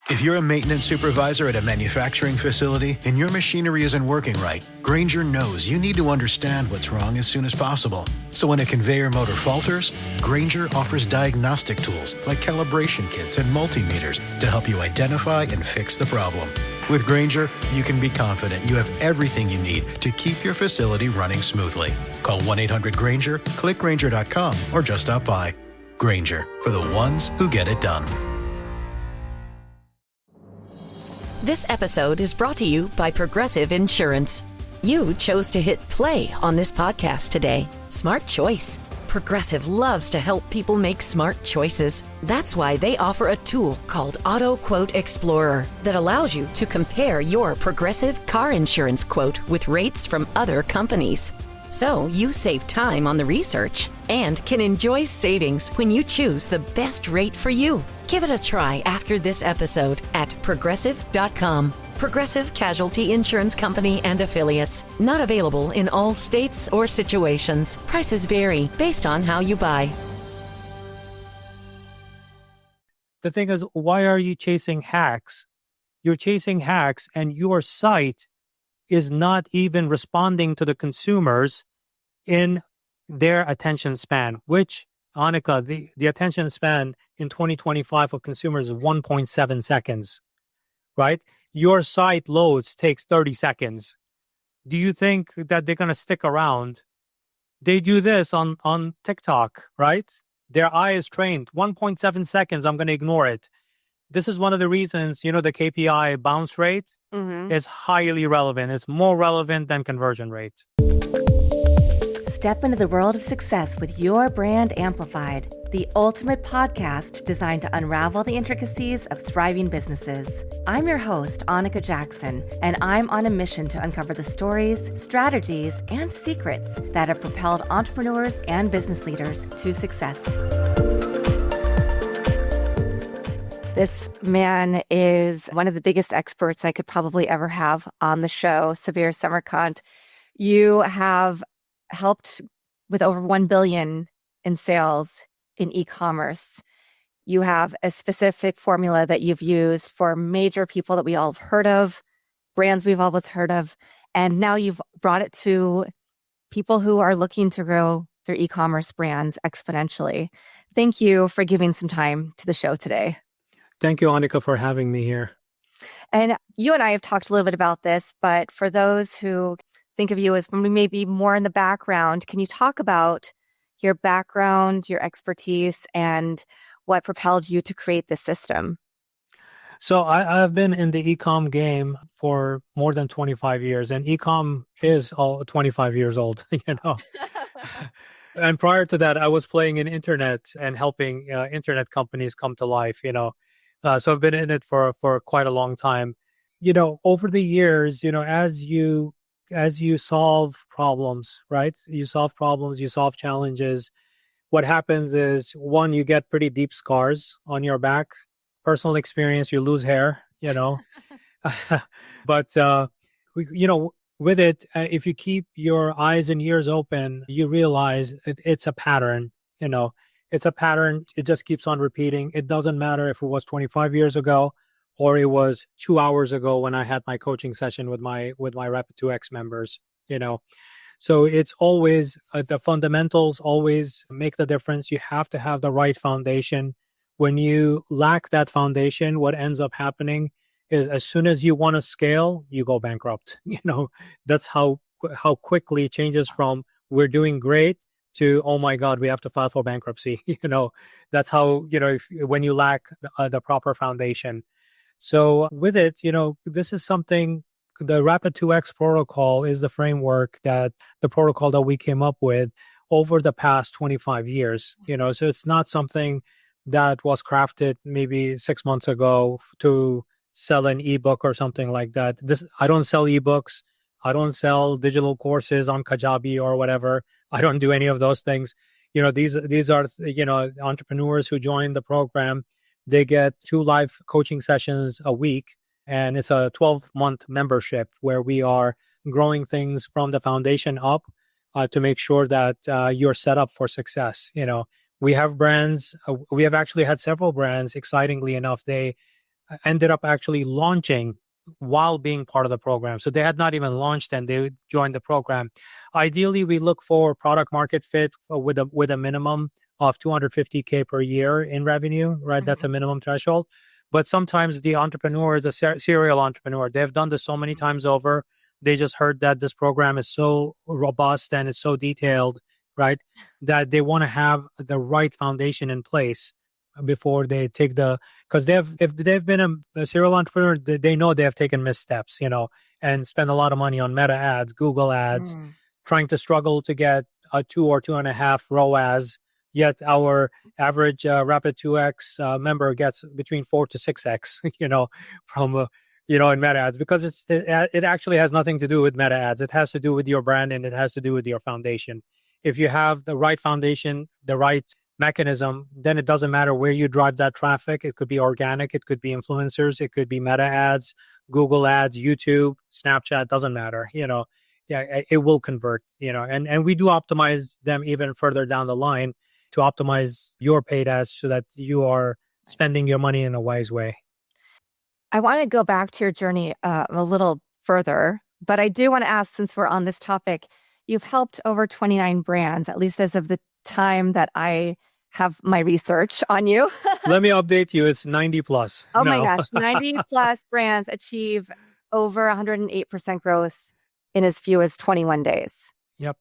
If you're a maintenance supervisor at a manufacturing facility and your machinery isn't working right, Grainger knows you need to understand what's wrong as soon as possible. So when a conveyor motor falters, Grainger offers diagnostic tools like calibration kits and multimeters to help you identify and fix the problem. With Grainger, you can be confident you have everything you need to keep your facility running smoothly. Call 1-800-GRAINGER, click Grainger.com, or just stop by. Grainger, for the ones who get it done. This episode is brought to you by Progressive Insurance. You chose to hit play on this podcast today. Smart choice. Progressive loves to help people make smart choices. That's why they offer a tool called Auto Quote Explorer that allows you to compare your Progressive car insurance quote with rates from other companies. So you save time on the research and can enjoy savings when you choose the best rate for you. Give it a try after this episode at Progressive.com. Progressive Casualty Insurance Company and Affiliates. Not available in all states or situations. Prices vary based on how you buy. The thing is, why are you chasing hacks? You're chasing hacks and your site is not even responding to the consumers in their attention span, which, Annika, the attention span in 2025 for consumers is 1.7 seconds, right? Your site loads takes 30 seconds. Do you think that they're going to stick around? They do this on TikTok, right? Their eye is trained. 1.7 seconds, I'm going to ignore it. This is one of the reasons, the KPI bounce rate is highly relevant. It's more relevant than conversion rate. Step into the world of success with your brand amplified, the ultimate podcast designed to unravel the intricacies of thriving businesses. I'm your host, Annika Jackson, and I'm on a mission to uncover the stories, strategies, and secrets that have propelled entrepreneurs and business leaders to success. This man is one of the biggest experts I could probably ever have on the show, Sabir Semerkant. You have helped with over 1 billion in sales in e-commerce. You have a specific formula that you've used for major people that we all have heard of, brands we've always heard of, and now you've brought it to people who are looking to grow their e-commerce brands exponentially. Thank you for giving some time to the show today. Thank you, Annika, for having me here. And you and I have talked a little bit about this, but for those who think of you as maybe more in the background, can you talk about your background, your expertise, and what propelled you to create this system? So I've been in the e-com game for more than 25 years, and e-com is all 25 years old, And prior to that, I was playing in internet and helping internet companies come to life, So I've been in it for quite a long time. Over the years, as you solve problems, right? You solve problems, you solve challenges. What happens is, one, you get pretty deep scars on your back. Personal experience, you lose hair, But, with it, if you keep your eyes and ears open, you realize it's a pattern, It's a pattern. It just keeps on repeating. It doesn't matter if it was 25 years ago or it was 2 hours ago when I had my coaching session with my Rapid 2X members, So it's always the fundamentals always make the difference. You have to have the right foundation. When you lack that foundation, what ends up happening is as soon as you want to scale, you go bankrupt. That's how quickly it changes from we're doing great to, oh my God, we have to file for bankruptcy. That's how, when you lack the proper foundation. So with it, this is something, the Rapid 2X protocol is the framework the protocol that we came up with over the past 25 years, so it's not something that was crafted maybe 6 months ago to sell an ebook or something like that. I don't sell ebooks. I don't sell digital courses on Kajabi or whatever. I don't do any of those things. These are, entrepreneurs who join the program. They get 2 live coaching sessions a week, and it's a 12-month membership where we are growing things from the foundation up to make sure that you're set up for success. We have brands. We have actually had several brands, excitingly enough, they ended up actually launching while being part of the program. So they had not even launched and they joined the program. Ideally, we look for product market fit with a minimum of 250K per year in revenue, right? That's a minimum threshold. But sometimes the entrepreneur is a serial entrepreneur. They've done this so many times over. They just heard that this program is so robust and it's so detailed, right? That they want to have the right foundation in place before they take because if they've been a serial entrepreneur, they know they have taken missteps, and spend a lot of money on meta ads, Google ads, trying to struggle to get a 2 or 2.5 ROAS. Yet our average Rapid 2X member gets between 4 to 6X, from in meta ads, because it actually has nothing to do with meta ads. It has to do with your brand and it has to do with your foundation. If you have the right foundation, the right mechanism, then it doesn't matter where you drive that traffic. It could be organic, it could be influencers, it could be meta ads, Google ads, YouTube, Snapchat, doesn't matter. It will convert, and we do optimize them even further down the line to optimize your paid ads so that you are spending your money in a wise way. I want to go back to your journey a little further, but I do want to ask, since we're on this topic, you've helped over 29 brands, at least as of the time that I have my research on you. Let me update you. It's 90 plus. Oh my gosh. 90 plus brands achieve over 108% growth in as few as 21 days. Yep.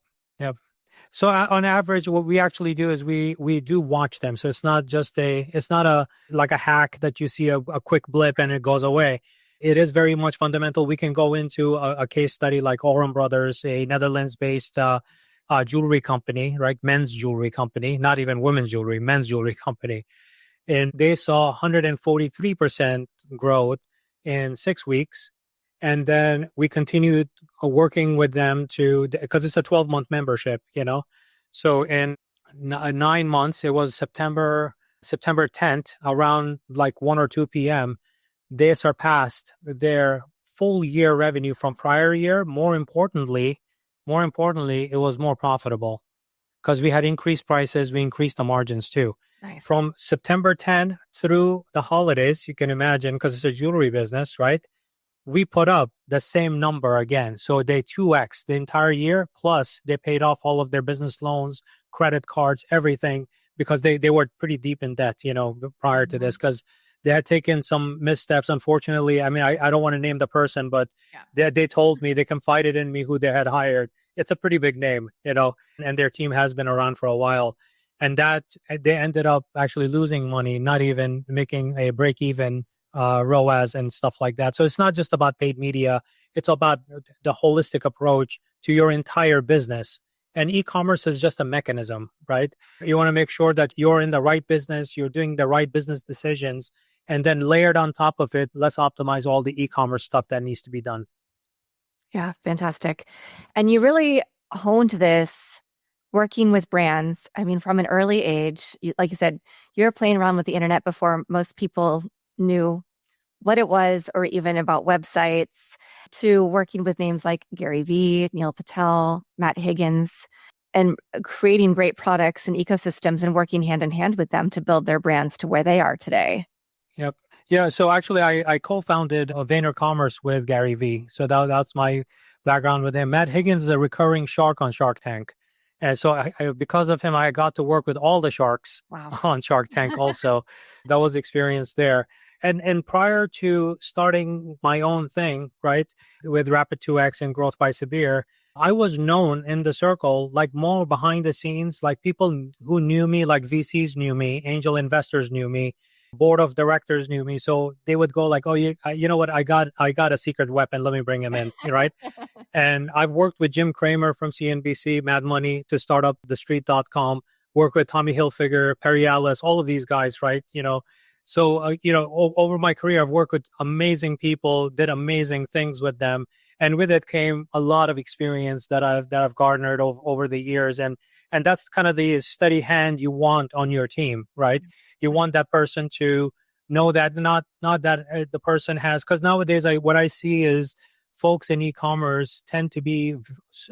So on average, what we actually do is we do watch them. So it's not like a hack that you see a quick blip and it goes away. It is very much fundamental. We can go into a case study like Oram Brothers, a Netherlands-based jewelry company, right? Men's jewelry company, not even women's jewelry, men's jewelry company. And they saw 143% growth in 6 weeks. And then we continued working with them because it's a 12-month membership, So in 9 months, it was September 10th, around like 1 or 2 p.m., they surpassed their full year revenue from prior year. More importantly, it was more profitable because we had increased prices. We increased the margins too. Nice. From September 10 through the holidays, you can imagine, because it's a jewelry business, right? We put up the same number again. So they 2X the entire year, plus they paid off all of their business loans, credit cards, everything, because they were pretty deep in debt, prior to this, because they had taken some missteps. Unfortunately, I mean, I don't want to name the person, but they told me, they confided in me who they had hired. It's a pretty big name, and their team has been around for a while. And that they ended up actually losing money, not even making a break even ROAS and stuff like that. So it's not just about paid media. It's about the holistic approach to your entire business. And e-commerce is just a mechanism, right? You want to make sure that you're in the right business, you're doing the right business decisions, and then layered on top of it, let's optimize all the e-commerce stuff that needs to be done. Yeah, fantastic. And you really honed this working with brands. I mean, from an early age, like you said, you're playing around with the internet before most people knew what it was or even about websites, to working with names like Gary Vee, Neil Patel, Matt Higgins, and creating great products and ecosystems and working hand in hand with them to build their brands to where they are today. Yep. Yeah. So actually, I co-founded VaynerCommerce with Gary Vee. So that's my background with him. Matt Higgins is a recurring shark on Shark Tank. And so I because of him, I got to work with all the sharks on Shark Tank also. That was experience there. And prior to starting my own thing, right, with Rapid 2X and Growth by Sabir, I was known in the circle, like more behind the scenes, like people who knew me, like VCs knew me, angel investors knew me, board of directors knew me. So they would go like, oh, you know what? I got a secret weapon. Let me bring him in, right? And I've worked with Jim Cramer from CNBC, Mad Money, to start up TheStreet.com, work with Tommy Hilfiger, Perry Ellis, all of these guys, right? So, over my career, I've worked with amazing people, did amazing things with them. And with it came a lot of experience that I've garnered over the years. And that's kind of the steady hand you want on your team, right? You want that person to know that not that the person has, because nowadays what I see is folks in e-commerce tend to be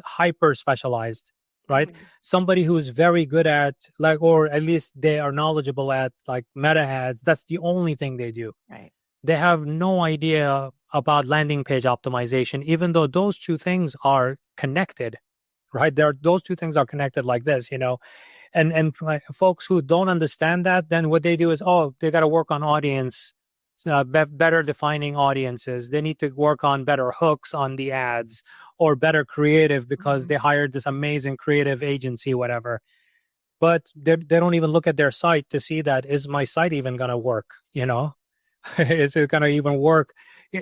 hyper specialized, right? Somebody who's very good at, like, or at least they are knowledgeable at, like, meta ads. That's the only thing they do. Right. they have no idea about landing page optimization, even though those two things are connected, right? Those two things are connected like this, and folks who don't understand that, then what they do is, they got to work on audience, better defining audiences. They need to work on better hooks on the ads or better creative because they hired this amazing creative agency, whatever. But they don't even look at their site to see that, is my site even going to work? Is it going to even work?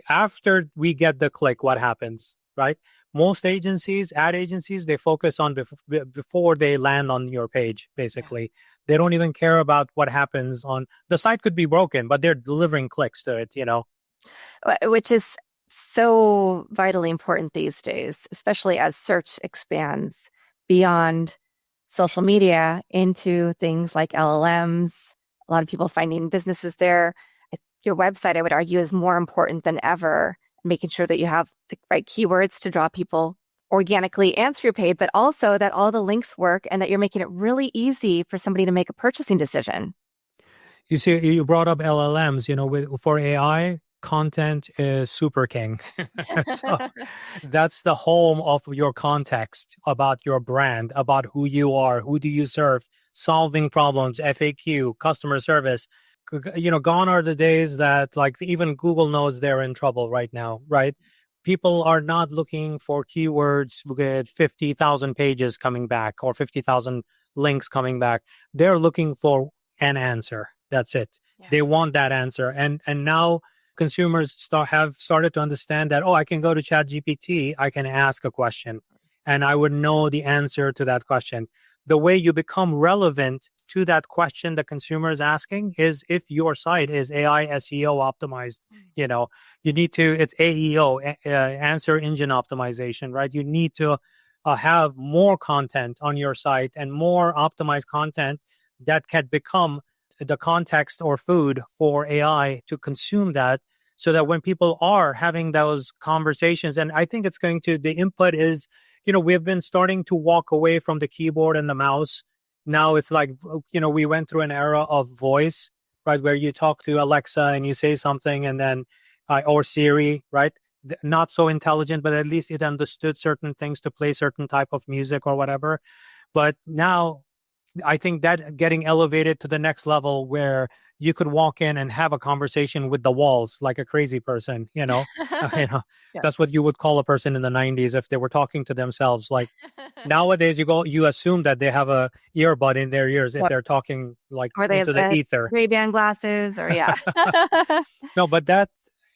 After we get the click, what happens, right? Most agencies, ad agencies, they focus on before they land on your page, basically. They don't even care about what happens on the site. Could be broken, but they're delivering clicks to it, Which is so vitally important these days, especially as search expands beyond social media into things like LLMs. A lot of people finding businesses there. Your website, I would argue, is more important than ever, making sure that you have the right keywords to draw people organically and through paid, but also that all the links work and that you're making it really easy for somebody to make a purchasing decision. You see, you brought up LLMs, for AI, content is super king. So that's the home of your context about your brand, about who you are, who do you serve, solving problems, FAQ, customer service. Gone are the days that even Google knows they're in trouble right now, right? People are not looking for keywords with 50,000 pages coming back or 50,000 links coming back. They're looking for an answer. That's it. Yeah. They want that answer. And now consumers have started to understand that, I can go to ChatGPT, I can ask a question, and I would know the answer to that question. The way you become relevant to that question the consumer is asking is if your site is AI SEO optimized. You need to, it's AEO, answer engine optimization, right? You need to have more content on your site and more optimized content that can become the context or food for AI to consume that, so that when people are having those conversations, and I think the input is, we've been starting to walk away from the keyboard and the mouse. Now it's we went through an era of voice, right? Where you talk to Alexa and you say something and then, or Siri, right? Not so intelligent, but at least it understood certain things to play certain type of music or whatever. But now I think that getting elevated to the next level where you could walk in and have a conversation with the walls like a crazy person, Yeah. That's what you would call a person in the 90s if they were talking to themselves. Nowadays, you assume that they have a earbud in their ears if they're talking or they into have the ether. Ray-Ban glasses, or No, but that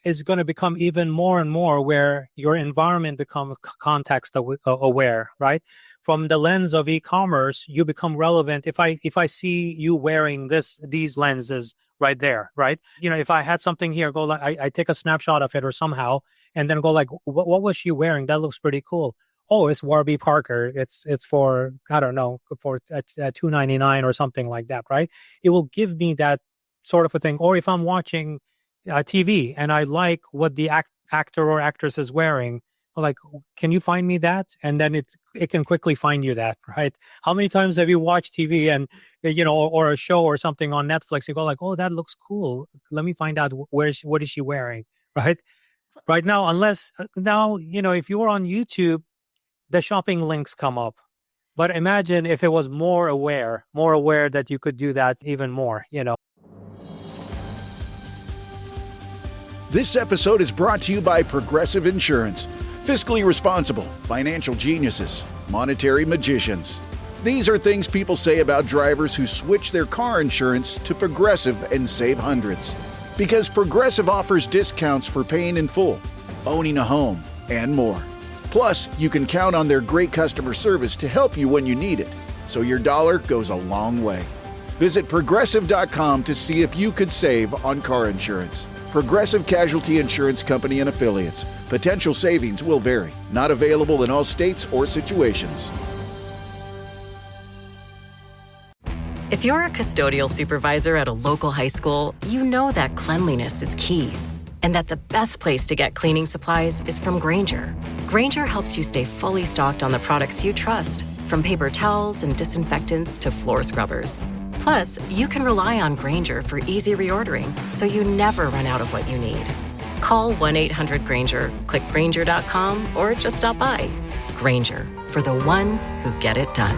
is going to become even more and more where your environment becomes context aware, right? From the lens of e-commerce, you become relevant. If I see you wearing these lenses right there, right? If I had something here, I take a snapshot of it or somehow, and then go what was she wearing? That looks pretty cool. Oh, it's Warby Parker. It's for, I don't know, for $2.99 or something like that, right? It will give me that sort of a thing. Or if I'm watching TV and I like what the actor or actress is wearing, can you find me that? And then it can quickly find you that, right? How many times have you watched TV and, or a show or something on Netflix, you go that looks cool. Let me find out what is she wearing, right? Right now, if you were on YouTube, the shopping links come up. But imagine if it was more aware that you could do that even more, This episode is brought to you by Progressive Insurance. Fiscally responsible, financial geniuses, monetary magicians. These are things people say about drivers who switch their car insurance to Progressive and save hundreds. Because Progressive offers discounts for paying in full, owning a home, and more. Plus, you can count on their great customer service to help you when you need it, so your dollar goes a long way. Visit Progressive.com to see if you could save on car insurance. Progressive Casualty Insurance Company and Affiliates. Potential savings will vary. Not available in all states or situations. If you're a custodial supervisor at a local high school, you know that cleanliness is key, and that the best place to get cleaning supplies is from Grainger. Grainger helps you stay fully stocked on the products you trust, from paper towels and disinfectants to floor scrubbers. Plus, you can rely on Grainger for easy reordering, so you never run out of what you need. Call 1-800-GRAINGER, click Grainger.com, or just stop by. Grainger, for the ones who get it done.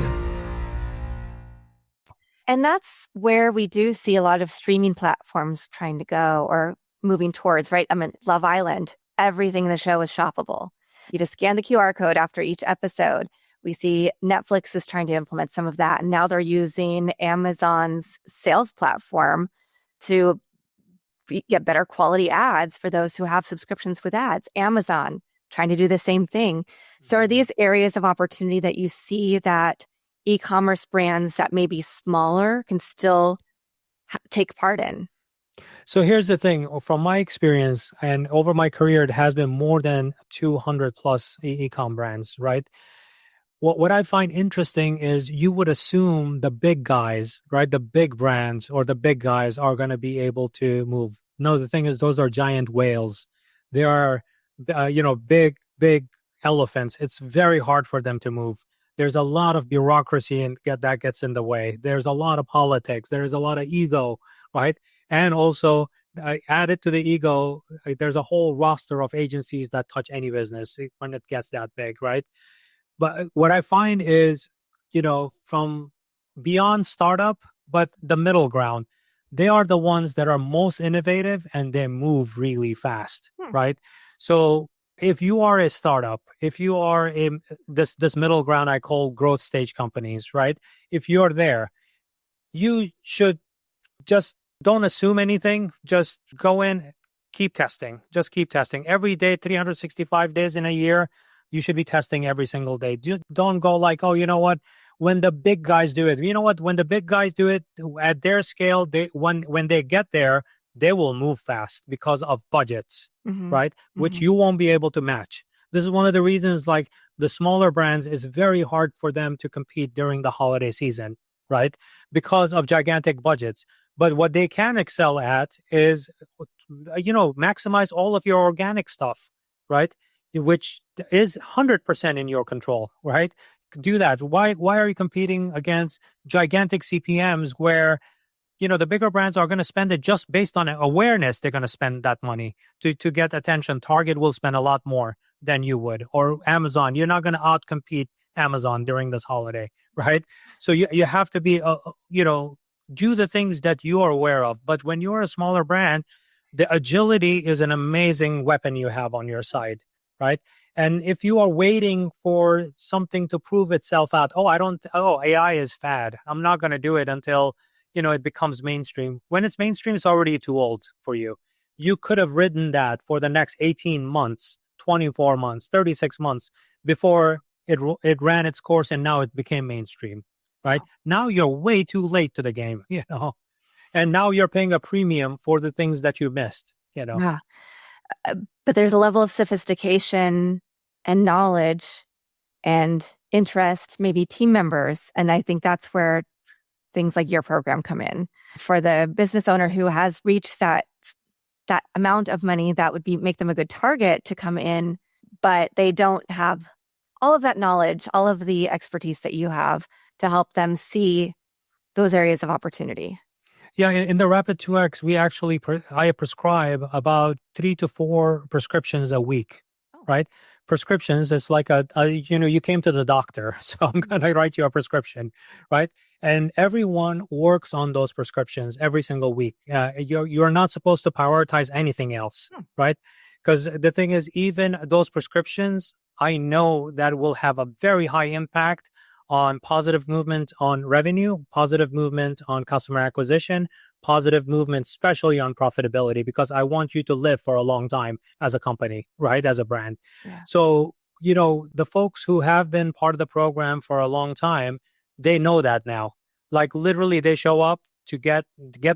And that's where we do see a lot of streaming platforms trying to go or moving towards, right? I mean, Love Island, everything in the show is shoppable. You just scan the QR code after each episode. We see Netflix is trying to implement some of that. And now they're using Amazon's sales platform to get better quality ads for those who have subscriptions with ads. Amazon trying to do the same thing. So are these areas of opportunity that you see that e-commerce brands that may be smaller can still take part in? So here's the thing, from my experience and over my career, it has been more than 200 plus e-com brands, right? What I find interesting is you would assume the big guys, right? The big brands or the big guys are going to be able to move. No, the thing is, those are giant whales. They are, big elephants. It's very hard for them to move. There's a lot of bureaucracy and that gets in the way. There's a lot of politics. There's a lot of ego, right? And also, added to the ego, there's a whole roster of agencies that touch any business when it gets that big, right? But what I find is, from beyond startup, but the middle ground, they are the ones that are most innovative and they move really fast, right? So if you are a startup, if you are this middle ground I call growth stage companies, right? If you're there, you should just don't assume anything. Just go in, keep testing. Just keep testing. Every day, 365 days in a year, you should be testing every single day. Don't go like, oh, you know what? When the big guys do it, you know what? When the big guys do it at their scale, when they get there, they will move fast because of budgets, right? Which you won't be able to match. This is one of the reasons, like the smaller brands, is very hard for them to compete during the holiday season, right? Because of gigantic budgets. But what they can excel at is, maximize all of your organic stuff, right? Which is 100% in your control, right? Do that. Why are you competing against gigantic CPMs where, the bigger brands are going to spend it just based on awareness? They're going to spend that money to get attention. Target will spend a lot more than you would. Or Amazon, you're not going to outcompete Amazon during this holiday, right? So you have to be, do the things that you are aware of. But when you're a smaller brand, the agility is an amazing weapon you have on your side, right? And if you are waiting for something to prove itself out, AI is fad, I'm not going to do it until, it becomes mainstream. When it's mainstream, it's already too old for you. You could have ridden that for the next 18 months, 24 months, 36 months before it ran its course and now it became mainstream, right? Now you're way too late to the game, and now you're paying a premium for the things that you missed, Yeah. But there's a level of sophistication and knowledge and interest, maybe team members. And I think that's where things like your program come in. For the business owner who has reached that amount of money, that would make them a good target to come in, but they don't have all of that knowledge, all of the expertise that you have to help them see those areas of opportunity. Yeah, in the Rapid 2X, we actually, I prescribe about 3 to 4 prescriptions a week, right? Prescriptions, it's like you came to the doctor, so I'm going to write you a prescription, right? And everyone works on those prescriptions every single week. You're not supposed to prioritize anything else, right? Because the thing is, even those prescriptions, I know that will have a very high impact on positive movement on revenue, positive movement on customer acquisition, positive movement, especially on profitability, because I want you to live for a long time as a company, right? As a brand. Yeah. So, the folks who have been part of the program for a long time, they know that now. Like literally they show up to get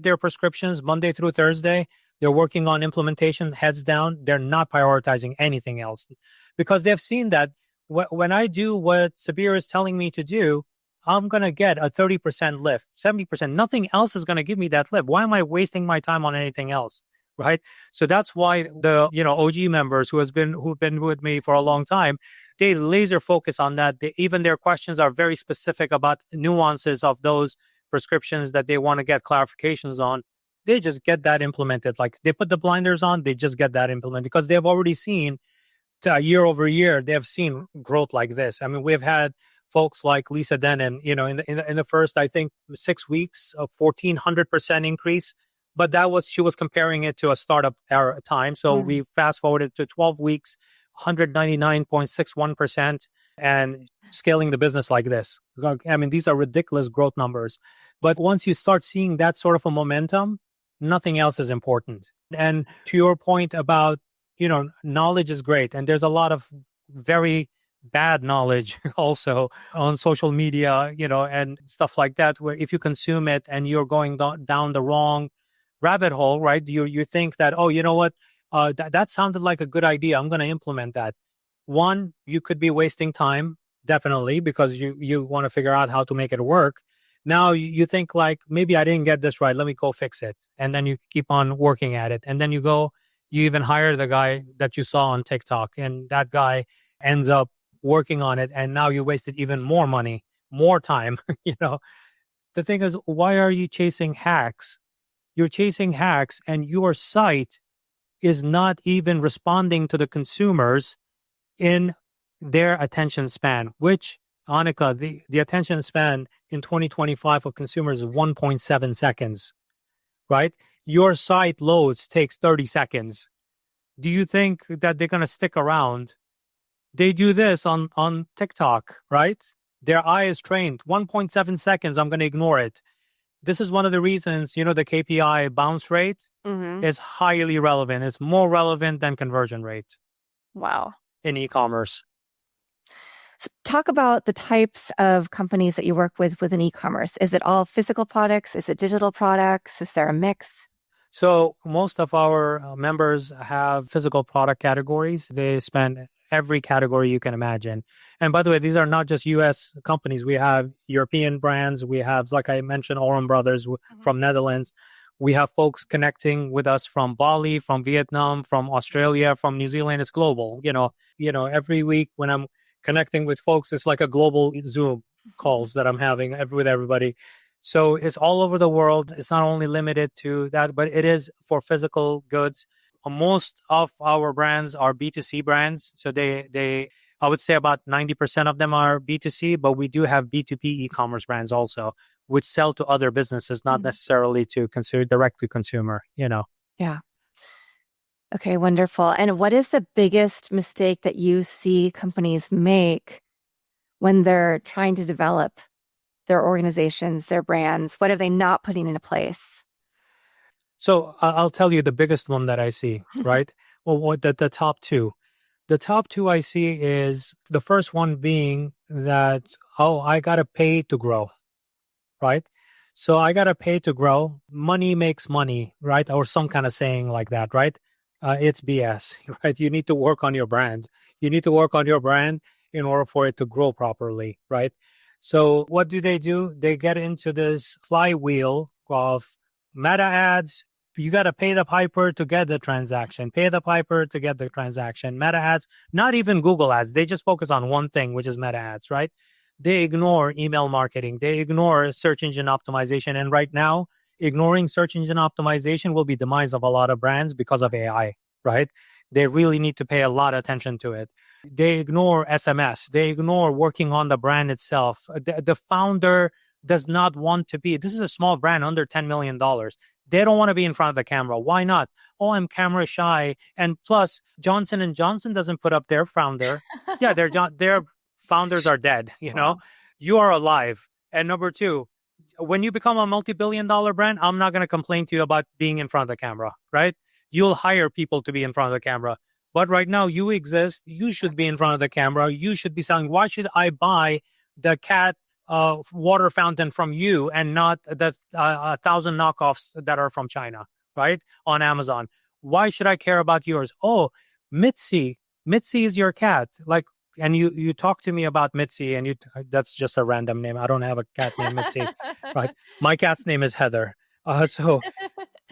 their prescriptions Monday through Thursday. They're working on implementation, heads down. They're not prioritizing anything else because they've seen that when I do what Sabir is telling me to do, I'm going to get a 30% lift, 70%. Nothing else is going to give me that lift. Why am I wasting my time on anything else? Right. So that's why the, OG members who've been with me for a long time, they laser focus on that. Even their questions are very specific about nuances of those prescriptions that they want to get clarifications on, they just get that implemented. Like they put the blinders on, they just get that implemented because they've already seen year over year, they have seen growth like this. I mean, we've had folks like Lisa Denon, in the first, I think, 6 weeks, a 1,400% increase. But she was comparing it to a startup era time. So we fast forwarded to 12 weeks, 199.61%, and scaling the business like this. I mean, these are ridiculous growth numbers. But once you start seeing that sort of a momentum, nothing else is important. And to your point about, knowledge is great. And there's a lot of very bad knowledge also on social media, and stuff like that, where if you consume it and you're going down the wrong rabbit hole, right? You think that, oh, you know what? That sounded like a good idea. I'm going to implement that. One, you could be wasting time, definitely, because you want to figure out how to make it work. Now you think like, maybe I didn't get this right. Let me go fix it. And then you keep on working at it. And then you even hire the guy that you saw on TikTok, and that guy ends up working on it. And now you wasted even more money, more time. The thing is, why are you chasing hacks? You're chasing hacks, and your site is not even responding to the consumers in their attention span, which, Annika, the attention span in 2025 of consumers is 1.7 seconds, right? Your site loads takes 30 seconds. Do you think that they're going to stick around? They do this on TikTok, right? Their eye is trained. 1.7 seconds, I'm going to ignore it. This is one of the reasons, the KPI bounce rate is highly relevant. It's more relevant than conversion rate. Wow. In e-commerce. So talk about the types of companies that you work with within e-commerce. Is it all physical products? Is it digital products? Is there a mix? So most of our members have physical product categories. They span every category you can imagine. And by the way, these are not just US companies. We have European brands. We have, like I mentioned, Oren Brothers from Netherlands. We have folks connecting with us from Bali, from Vietnam, from Australia, from New Zealand. It's global. Every week when I'm connecting with folks, it's like a global Zoom calls that I'm having with everybody. So it's all over the world. It's not only limited to that, but it is for physical goods. Most of our brands are B2C brands. So I would say about 90% of them are B2C, but we do have B2B e-commerce brands also, which sell to other businesses, not necessarily to direct to consumer, Yeah. Okay, wonderful. And what is the biggest mistake that you see companies make when they're trying to develop their organizations, their brands? What are they not putting into place? So I'll tell you the biggest one that I see, right? Well, the top two. The top two I see is the first one being that, I got to pay to grow, right? So I got to pay to grow. Money makes money, right? Or some kind of saying like that, right? It's BS, right? You need to work on your brand. You need to work on your brand in order for it to grow properly, right? So what do? They get into this flywheel of meta ads. You got to pay the piper to get the transaction, pay the piper to get the transaction. Meta ads, not even Google ads. They just focus on one thing, which is meta ads, right? They ignore email marketing. They ignore search engine optimization. And right now, ignoring search engine optimization will be demise of a lot of brands because of AI, right? They really need to pay a lot of attention to it. They ignore SMS. They ignore working on the brand itself. The founder does not want to be. This is a small brand under $10 million. They don't want to be in front of the camera. Why not? Oh, I'm camera shy. And plus, Johnson & Johnson doesn't put up their founder. Yeah, their founders are dead. Wow. You are alive. And number two, when you become a multi-billion-dollar brand, I'm not going to complain to you about being in front of the camera, right? You'll hire people to be in front of the camera. But right now, you exist. You should be in front of the camera. You should be selling. Why should I buy the cat water fountain from you and not the 1,000 knockoffs that are from China, right? On Amazon. Why should I care about yours? Oh, Mitzi is your cat. Like, and you talk to me about Mitzi, and that's just a random name. I don't have a cat named Mitzi, right? My cat's name is Heather. So,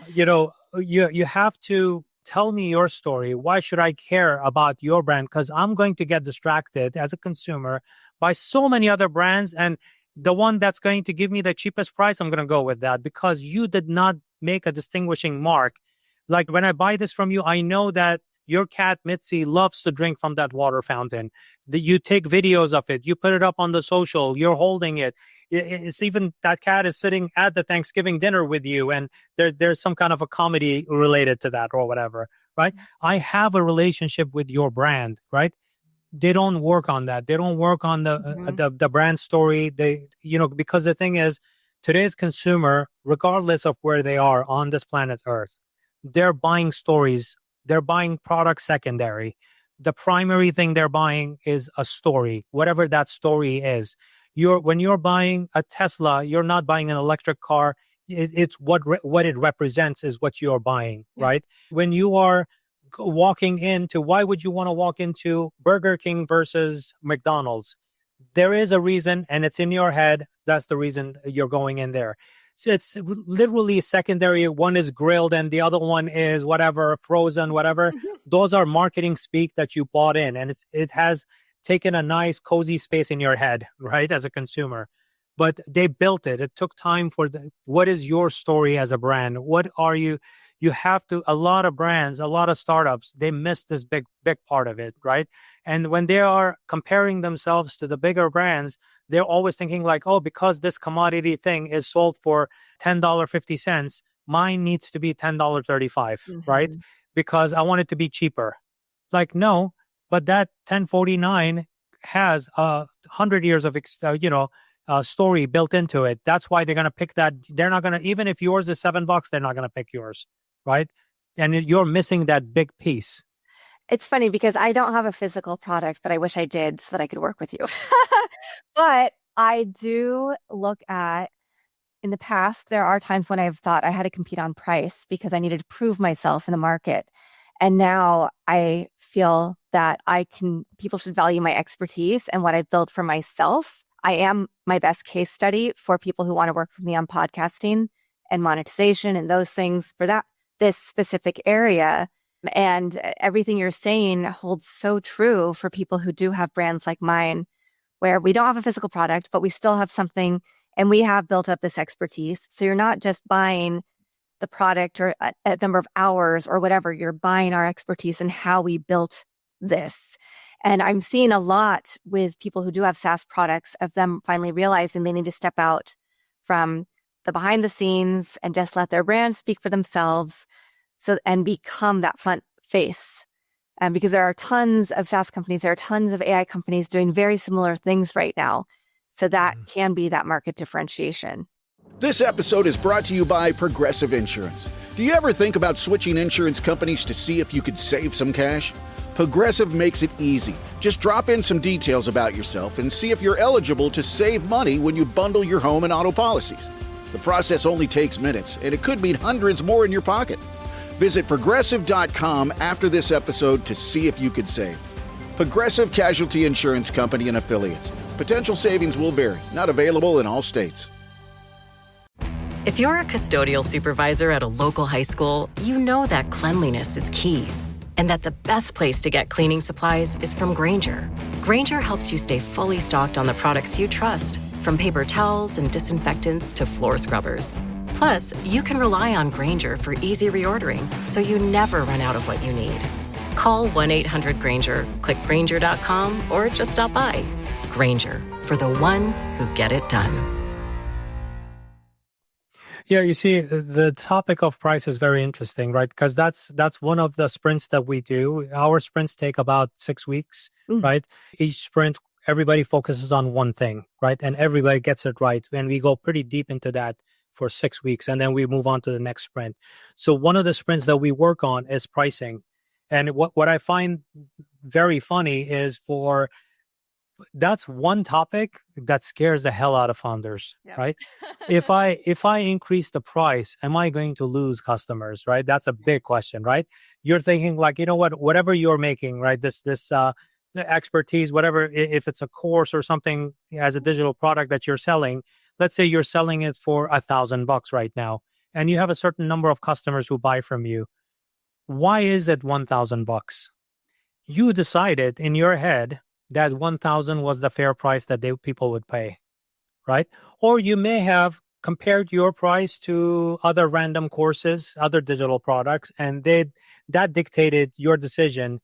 you have to tell me your story. Why should I care about your brand? Because I'm going to get distracted as a consumer by so many other brands. And The one that's going to give me the cheapest price, I'm going to go with that because you did not make a distinguishing mark. Like when I buy this from you, I know that your cat Mitzi loves to drink from that water fountain. You take videos of it, you put it up on the social, you're holding it. It's even that cat is sitting at the Thanksgiving dinner with you, and there's some kind of a comedy related to that or whatever, right? I have a relationship with your brand, right? They don't work on that. They don't work on the brand story. Because the thing is, today's consumer, regardless of where they are on this planet Earth, they're buying stories. They're buying products secondary. The primary thing they're buying is a story, whatever that story is. When you're buying a Tesla, you're not buying an electric car. It's what it represents is what you're buying, right? When you are walking into, why would you want to walk into Burger King versus McDonald's? There is a reason, and it's in your head. That's the reason you're going in there. So it's literally secondary. One is grilled and the other one is whatever, frozen, whatever. Those are marketing speak that you bought in, and it has taken a nice cozy space in your head, right, as a consumer. But they built it. It took time for what is your story as a brand? What are you? You have to, a lot of brands, a lot of startups, they miss this big part of it, right? And when they are comparing themselves to the bigger brands, they're always thinking like, oh, because this commodity thing is sold for $10.50, mine needs to be $10.35, right? Because I want it to be cheaper. Like, no, but that $10.49 has 100 years of, story built into it. That's why they're going to pick that. They're not going to, even if yours is $7, they're not going to pick yours, right? And you're missing that big piece. It's funny because I don't have a physical product, but I wish I did so that I could work with you. But I do look at, in the past, there are times when I've thought I had to compete on price because I needed to prove myself in the market. And now I feel that people should value my expertise and what I've built for myself. I am my best case study for people who want to work with me on podcasting and monetization and those things for this specific area. And everything you're saying holds so true for people who do have brands like mine, where we don't have a physical product, but we still have something and we have built up this expertise. So you're not just buying the product or a number of hours or whatever, you're buying our expertise and how we built this. And I'm seeing a lot with people who do have SaaS products of them finally realizing they need to step out from the behind the scenes and just let their brand speak for themselves and become that front face. Because there are tons of SaaS companies, there are tons of AI companies doing very similar things right now. So that can be that market differentiation. This episode is brought to you by Progressive Insurance. Do you ever think about switching insurance companies to see if you could save some cash? Progressive makes it easy. Just drop in some details about yourself and see if you're eligible to save money when you bundle your home and auto policies. The process only takes minutes, and it could mean hundreds more in your pocket. Visit Progressive.com after this episode to see if you could save. Progressive Casualty Insurance Company and Affiliates. Potential savings will vary. Not available in all states. If you're a custodial supervisor at a local high school, you know that cleanliness is key. And that the best place to get cleaning supplies is from Grainger. Grainger helps you stay fully stocked on the products you trust, from paper towels and disinfectants to floor scrubbers. Plus, you can rely on Grainger for easy reordering, so you never run out of what you need. Call 1-800-GRAINGER, click Grainger.com, or just stop by. Grainger, for the ones who get it done. Yeah, you see, the topic of price is very interesting, right? Because that's one of the sprints that we do. Our sprints take about 6 weeks, right? Each sprint, everybody focuses on one thing, right? And everybody gets it right. And we go pretty deep into that for 6 weeks, and then we move on to the next sprint. So one of the sprints that we work on is pricing. And what I find very funny is that's one topic that scares the hell out of founders, right? If I increase the price, am I going to lose customers, right? That's a big question, right? You're thinking like, you know what, whatever you're making, right? This expertise, whatever, if it's a course or something as a digital product that you're selling, let's say you're selling it for $1,000 right now, and you have a certain number of customers who buy from you. Why is it $1,000? You decided in your head that $1,000 was the fair price that people would pay, right? Or you may have compared your price to other random courses, other digital products, and that dictated your decision.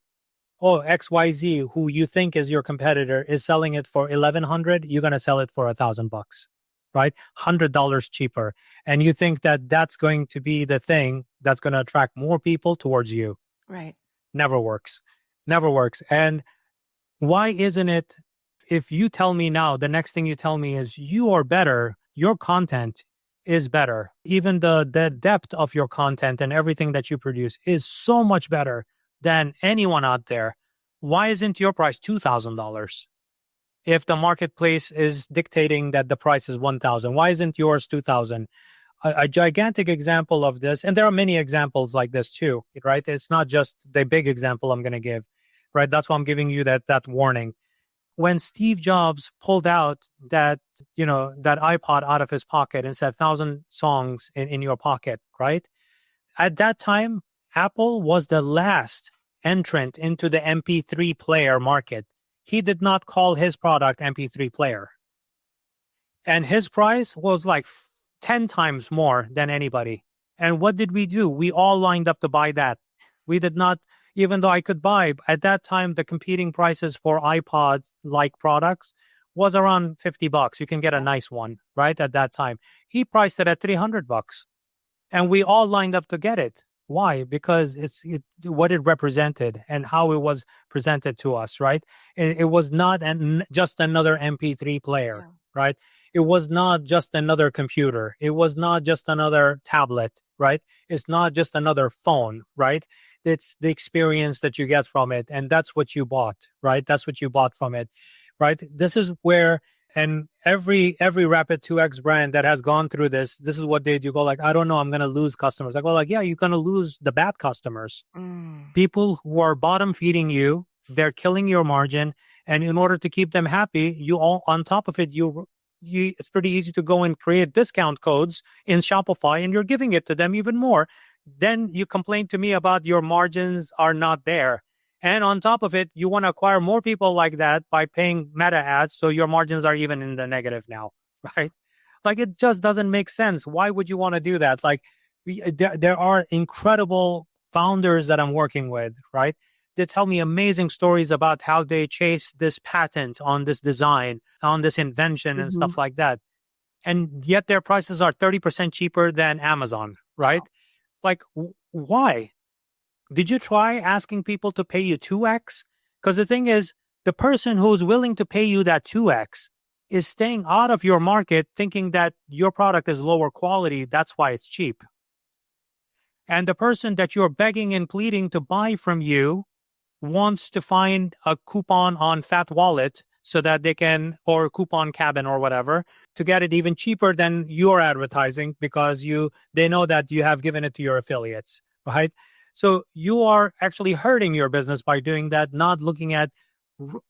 Oh, XYZ, who you think is your competitor, is selling it for 1,100. You're going to sell it for $1,000, right? $100 cheaper. And you think that that's going to be the thing that's going to attract more people towards you. Right. Never works. Never works. And why isn't it, if you tell me now, the next thing you tell me is you are better, your content is better. Even the depth of your content and everything that you produce is so much better than anyone out there. Why isn't your price $2,000? If the marketplace is dictating that the price is $1,000, why isn't yours $2,000? A gigantic example of this, and there are many examples like this too, right? It's not just the big example I'm going to give, right? That's why I'm giving you that warning. When Steve Jobs pulled out that iPod out of his pocket and said 1,000 songs in your pocket, right? At that time, Apple was the last entrant into the MP3 player market. He did not call his product MP3 player. And his price was like 10 times more than anybody. And what did we do? We all lined up to buy that. We did not, even though I could buy, at that time, the competing prices for iPods-like products was around $50. You can get a nice one, right, at that time. He priced it at $300. And we all lined up to get it. Why? Because it's what it represented and how it was presented to us, right? It was not just another MP3 player, right? It was not just another computer. It was not just another tablet, right? It's not just another phone, right? It's the experience that you get from it. And that's what you bought, right? That's what you bought from it, right? This is where, and every Rapid 2X brand that has gone through this is what they do. Go like, I don't know, I'm going to lose customers. I go like, yeah, you're going to lose the bad customers. People who are bottom feeding you, they're killing your margin. And in order to keep them happy, you all, on top of it, it's pretty easy to go and create discount codes in Shopify, and you're giving it to them even more. Then you complain to me about your margins are not there. And on top of it, you want to acquire more people like that by paying meta ads, so your margins are even in the negative now, right? Like, it just doesn't make sense. Why would you want to do that? Like, there are incredible founders that I'm working with, right? They tell me amazing stories about how they chase this patent on this design, on this invention and stuff like that. And yet their prices are 30% cheaper than Amazon, right? Wow. Like, why? Did you try asking people to pay you 2x? Because the thing is, the person who's willing to pay you that 2x is staying out of your market thinking that your product is lower quality. That's why it's cheap. And the person that you're begging and pleading to buy from you wants to find a coupon on Fat Wallet so that they can, or Coupon Cabin or whatever, to get it even cheaper than your advertising because they know that you have given it to your affiliates, right? So you are actually hurting your business by doing that, not looking at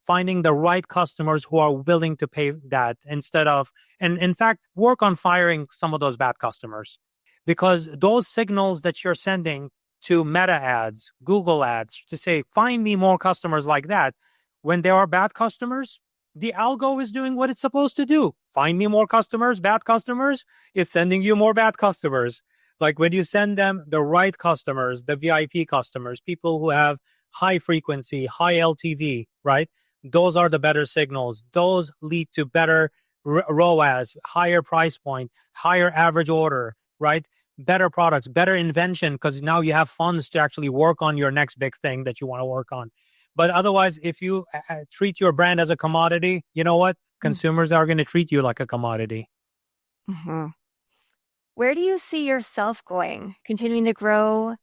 finding the right customers who are willing to pay that instead of, and in fact, work on firing some of those bad customers, because those signals that you're sending to Meta ads, Google ads, to say, find me more customers like that, when there are bad customers, the algo is doing what it's supposed to do. Find me more customers, bad customers, it's sending you more bad customers. Like when you send them the right customers, the VIP customers, people who have high frequency, high LTV, right? Those are the better signals. Those lead to better ROAS, higher price point, higher average order, right? Better products, better invention, because now you have funds to actually work on your next big thing that you want to work on. But otherwise, if you treat your brand as a commodity, you know what? Consumers are going to treat you like a commodity. Mm-hmm. Where do you see yourself going? Continuing to grow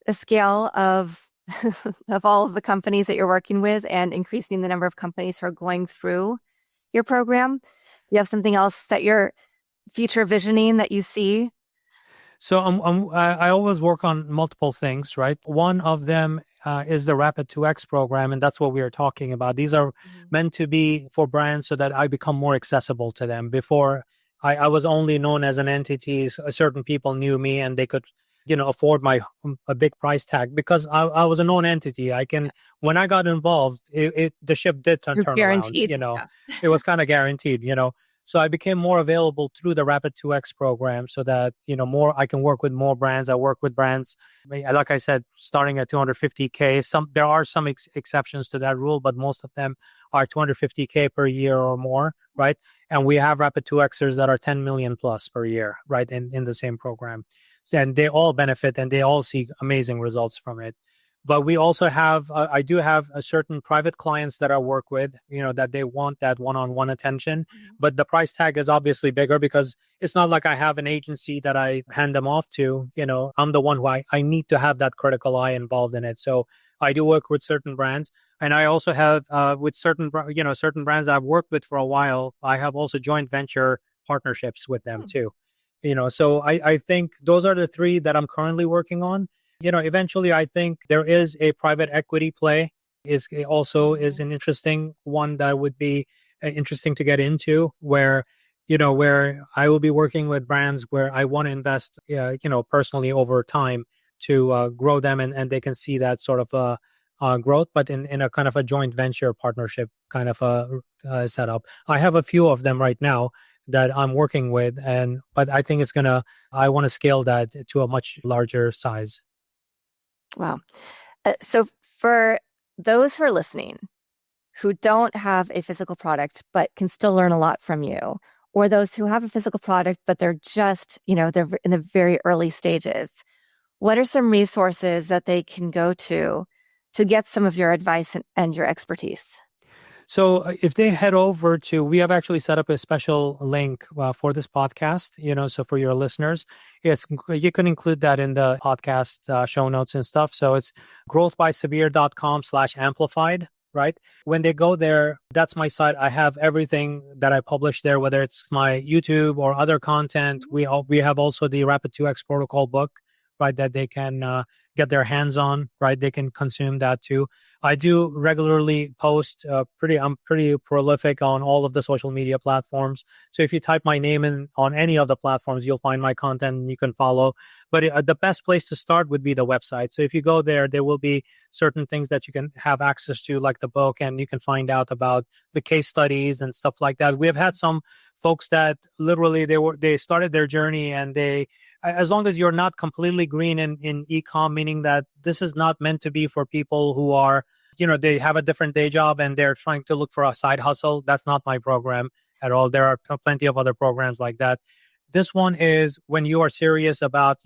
the scale of of all of the companies that you're working with and increasing the number of companies who are going through your program? Do you have something else that you're future visioning that you see? So I always work on multiple things, right? One of them is the Rapid 2X program, and that's what we are talking about. These are meant to be for brands so that I become more accessible to them. Before, I was only known as an entity. Certain people knew me, and they could, afford a big price tag because I was a known entity. When I got involved, the ship did turn around. Guaranteed. It was kind of guaranteed. So I became more available through the Rapid 2X program so that, I can work with more brands. I work with brands, like I said, starting at 250K. There are some exceptions to that rule, but most of them are 250K per year or more, right? And we have Rapid 2Xers that are 10 million plus per year, right? In the same program. And they all benefit and they all see amazing results from it. But we also have, I do have a certain private clients that I work with, that they want that one-on-one attention. But the price tag is obviously bigger because it's not like I have an agency that I hand them off to. I'm the one who I need to have that critical eye involved in it. So I do work with certain brands. And I also have with certain brands I've worked with for a while, I have also joint venture partnerships with them too. So I think those are the three that I'm currently working on. Eventually, I think there is a private equity play. Is an interesting one that would be interesting to get into, where I will be working with brands where I want to invest, personally over time to grow them, and they can see that sort of growth, but in a kind of a joint venture partnership kind of a setup. I have a few of them right now that I'm working with, but I think I want to scale that to a much larger size. Wow. So for those who are listening, who don't have a physical product, but can still learn a lot from you, or those who have a physical product, but they're just, they're in the very early stages, what are some resources that they can go to get some of your advice and your expertise? So if they head over we have actually set up a special link for this podcast, so for your listeners, you can include that in the podcast show notes and stuff. So it's growthbysabir.com/amplified, right? When they go there, that's my site. I have everything that I publish there, whether it's my YouTube or other content. We have also the Rapid 2X protocol book, right, that they can get their hands on, right? They can consume that too. I do regularly post. I'm pretty prolific on all of the social media platforms. So if you type my name in on any of the platforms, you'll find my content and you can follow. But the best place to start would be the website. So if you go there, there will be certain things that you can have access to, like the book, and you can find out about the case studies and stuff like that. We have had some folks that literally they started their journey, and as long as you're not completely green in e-com, meaning that this is not meant to be for people who are, they have a different day job and they're trying to look for a side hustle. That's not my program at all. There are plenty of other programs like that. This one is when you are serious about,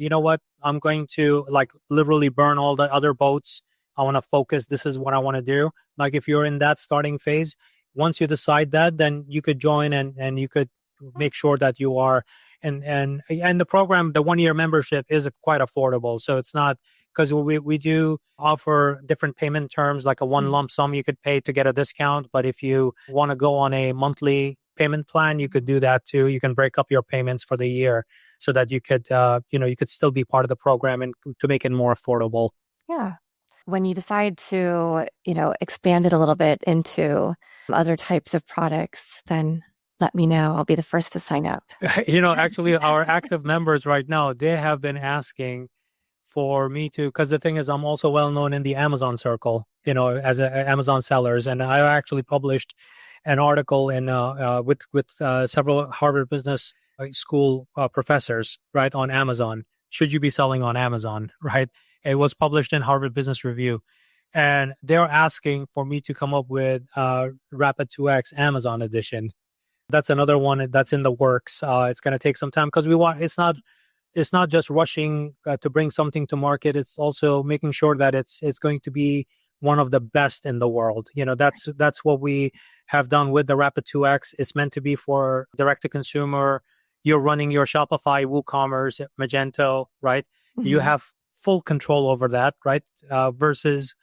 I'm going to literally burn all the other boats. I want to focus. This is what I want to do. Like if you're in that starting phase, once you decide that, then you could join and you could make sure that you are. And the program, the 1-year membership is quite affordable. So it's not, because we do offer different payment terms, like a one lump sum you could pay to get a discount. But if you want to go on a monthly payment plan, you could do that too. You can break up your payments for the year so that you could, you could still be part of the program and to make it more affordable. Yeah. When you decide to, expand it a little bit into other types of products, then let me know. I'll be the first to sign up. Actually, our active members right now, they have been asking for me to, because the thing is, I'm also well known in the Amazon circle, as Amazon sellers. And I actually published an article in with several Harvard Business School professors, right, on Amazon. Should you be selling on Amazon, right? It was published in Harvard Business Review. And they're asking for me to come up with Rapid 2X Amazon edition. That's another one that's in the works. It's going to take some time because it's not just rushing to bring something to market. It's also making sure that it's going to be one of the best in the world. That's what we have done with the Rapid 2X. It's meant to be for direct to consumer. You're running your Shopify, WooCommerce, Magento, right? Mm-hmm. You have full control over that, right? Versus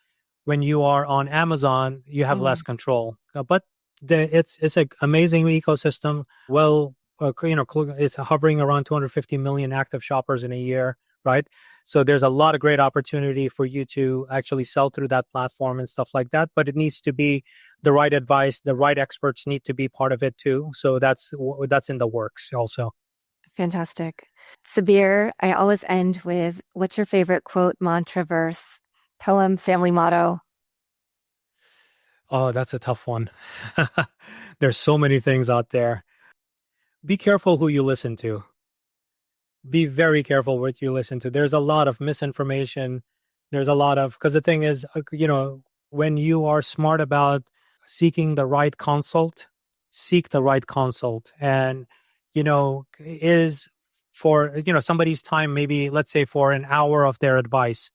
when you are on Amazon, you have less control. But it's an amazing ecosystem. Well, it's hovering around 250 million active shoppers in a year, right? So there's a lot of great opportunity for you to actually sell through that platform and stuff like that. But it needs to be the right advice. The right experts need to be part of it too. So that's in the works also. Fantastic. Sabir, I always end with, what's your favorite quote, mantra, verse, poem, family motto? Oh, that's a tough one. There's so many things out there. be careful who you listen to. Be very careful what you listen to. There's a lot of misinformation. There's a lot of, because the thing is, when you are smart about seeking the right consult, seek the right consult. And, is for, somebody's time, maybe let's say for an hour of their advice,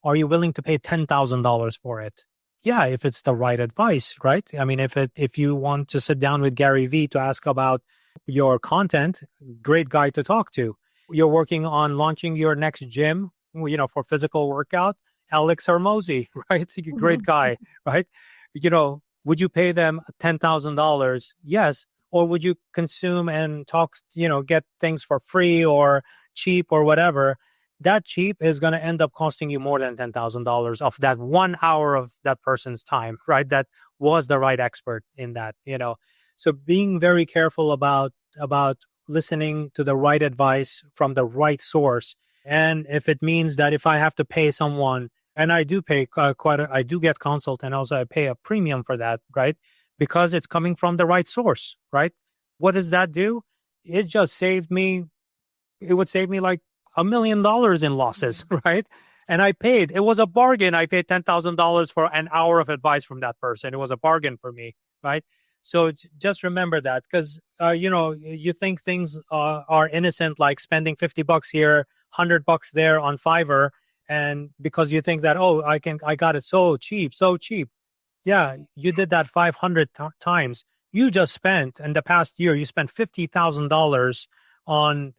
are you willing to pay $10,000 for it? Yeah, if it's the right advice, right? I mean, if you want to sit down with Gary Vee to ask about your content, great guy to talk to. You're working on launching your next gym, for physical workout, Alex Hermosi, right? Great guy, right? Would you pay them $10,000? Yes. Or would you consume and talk, get things for free or cheap or whatever? That cheap is going to end up costing you more than $10,000 of that 1 hour of that person's time, right? That was the right expert in that, So being very careful about listening to the right advice from the right source. And if it means that if I have to pay someone, and I do pay I do get consult, and also I pay a premium for that, right? Because it's coming from the right source, right? What does that do? It would save me like $1 million in losses, right? And it was a bargain. I paid $10,000 for an hour of advice from that person. It was a bargain for me, right? So just remember that, because, you think things are innocent, like spending $50 here, $100 there on Fiverr. And because you think that, I got it so cheap. Yeah, you did that 500 times. You just spent, in the past year, you spent $50,000 on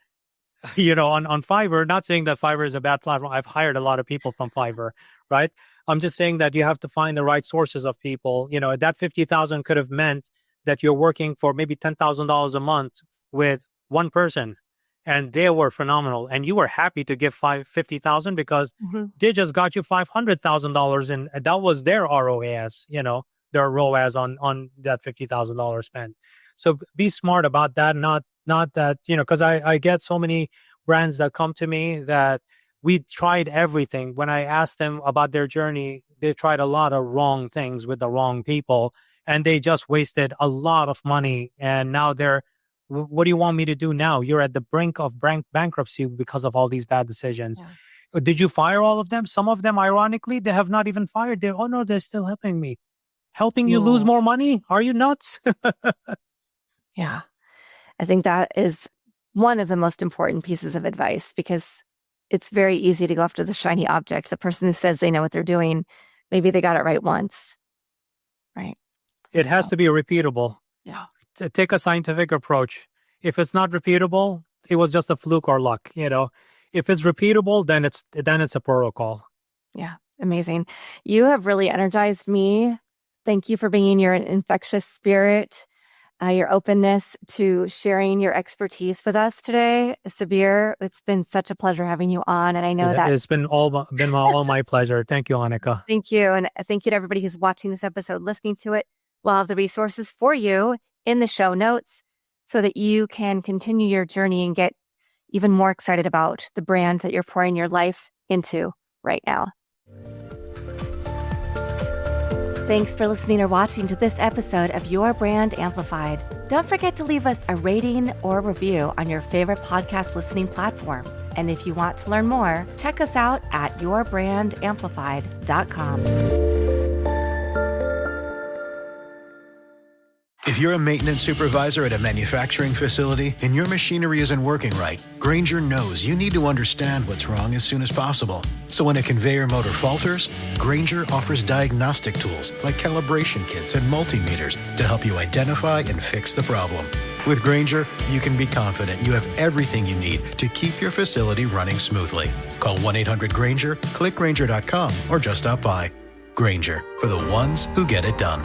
Fiverr. Not saying that Fiverr is a bad platform. I've hired a lot of people from Fiverr, right? I'm just saying that you have to find the right sources of people. That 50,000 could have meant that you're working for maybe $10,000 a month with one person, and they were phenomenal, and you were happy to give $50,000 because they just got you $500,000, and that was their ROAS. Their ROAS on that $50,000 spend. So be smart about that. Not that, because I get so many brands that come to me that we tried everything. When I asked them about their journey, they tried a lot of wrong things with the wrong people, and they just wasted a lot of money. And now what do you want me to do now? You're at the brink of bankruptcy because of all these bad decisions. Yeah. Did you fire all of them? Some of them, ironically, they have not even fired. They're still helping me. Helping you lose more money? Are you nuts? Yeah. I think that is one of the most important pieces of advice, because it's very easy to go after the shiny object. The person who says they know what they're doing, maybe they got it right once, right? It has to be repeatable. Yeah. Take a scientific approach. If it's not repeatable, it was just a fluke or luck. If it's repeatable, then it's a protocol. Yeah, amazing. You have really energized me. Thank you for bringing your infectious spirit, your openness to sharing your expertise with us today. Sabir, it's been such a pleasure having you on. And I know that it's been all my pleasure. Thank you, Annika. Thank you. And thank you to everybody who's watching this episode, listening to it. We'll have the resources for you in the show notes so that you can continue your journey and get even more excited about the brand that you're pouring your life into right now. Thanks for listening or watching to this episode of Your Brand Amplified. Don't forget to leave us a rating or review on your favorite podcast listening platform. And if you want to learn more, check us out at yourbandamplified.com. If you're a maintenance supervisor at a manufacturing facility and your machinery isn't working right, Grainger knows you need to understand what's wrong as soon as possible. So when a conveyor motor falters, Grainger offers diagnostic tools like calibration kits and multimeters to help you identify and fix the problem. With Grainger, you can be confident you have everything you need to keep your facility running smoothly. Call 1-800-GRAINGER, click Grainger.com, or just stop by. Grainger, for the ones who get it done.